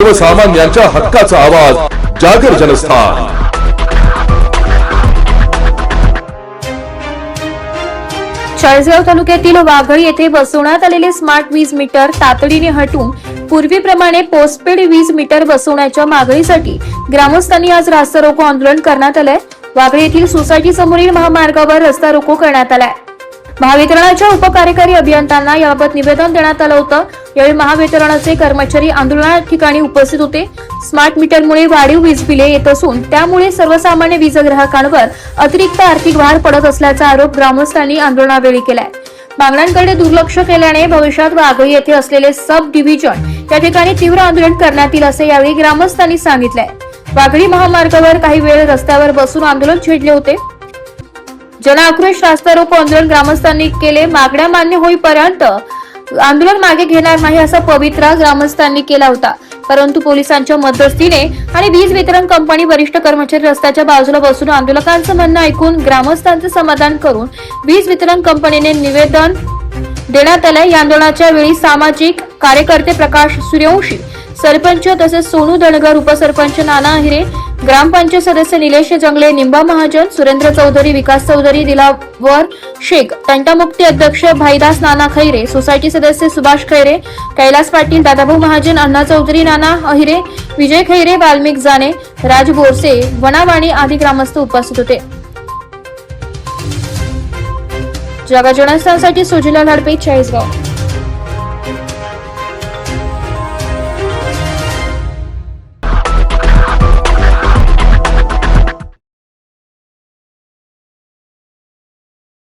सर्वसामान्यांच्या हक्काचा आवाज जागर जनस्थान। चाळीसगाव तालुक्यातील वाघळी येथे बसवण्यात आलेले स्मार्ट वीज मीटर तातडीने हटवून पूर्वीप्रमाणे पोस्टपेड वीज मीटर बसवण्याच्या मागणीसाठी ग्रामस्थांनी आज रास्ता रोको आंदोलन करण्यात आले। वाघळी येथील सोसायटी समोरील महामार्गावर रस्ता रोको करण्यात आलाय। महावितरणाच्या उपकार्यकारी अभियंत्यांना याबाबत निवेदन देण्यात आलं होतं। यावेळी महावितरणाचे कर्मचारी आंदोलना ठिकाणी उपस्थित होते। स्मार्ट मीटरमुळे वाढीव वीज बिले येत असून त्यामुळे सर्वसामान्य वीज ग्राहकांवर अतिरिक्त आर्थिक भार पडत असल्याचा आरोप ग्रामस्थांनी आंदोलनावेळी केलाय। मागण्यांकडे दुर्लक्ष केल्याने भविष्यात वाघळी येथे असलेले सब डिव्हिजन या ठिकाणी तीव्र आंदोलन करण्यात येईल असे यावेळी ग्रामस्थांनी सांगितलंय। वाघळी महामार्गावर काही वेळ रस्त्यावर बसून आंदोलन छेडले होते। जनआक्रोश रास्ता रोको आंदोलन ग्रामस्थांनी केले। मागण्या मान्य होईपर्यंत आंदोलन मागे घेणार नाही असा पवित्रा ग्रामस्थांनी केला होता, परंतु पोलिसांच्या मध्यस्थीने आणि वीज वितरण कंपनी वरिष्ठ कर्मचारी रस्त्याच्या बाजूला बसून आंदोलकांचं म्हणणं ऐकून ग्रामस्थांचे समाधान करून वीज वितरण कंपनीने निवेदन देण्यात आले। या आंदोलनाच्या वेळी सामाजिक कार्यकर्ते प्रकाश सूर्यवंशी, सरपंच तसेच सोनू धनगर, उपसरपंच नाना अहिरे, ग्रामपंचायत सदस्य निलेश जंगले, निंबा महाजन, सुरेंद्र चौधरी, विकास चौधरी, दिलावर शेख, तंटामुक्ती अध्यक्ष भाईदास नाना खैरे, सोसायटी सदस्य सुभाष खैरे, कैलास पाटील, दादाभाऊ महाजन, अण्णा चौधरी, नाना अहिरे, विजय खैरे, वाल्मिक जाने, राज बोरसे, वनावाणी आदी ग्रामस्थ उपस्थित होते। जागर जनस्थानसाठी सुजिला लाडपे, चाळीसगाव।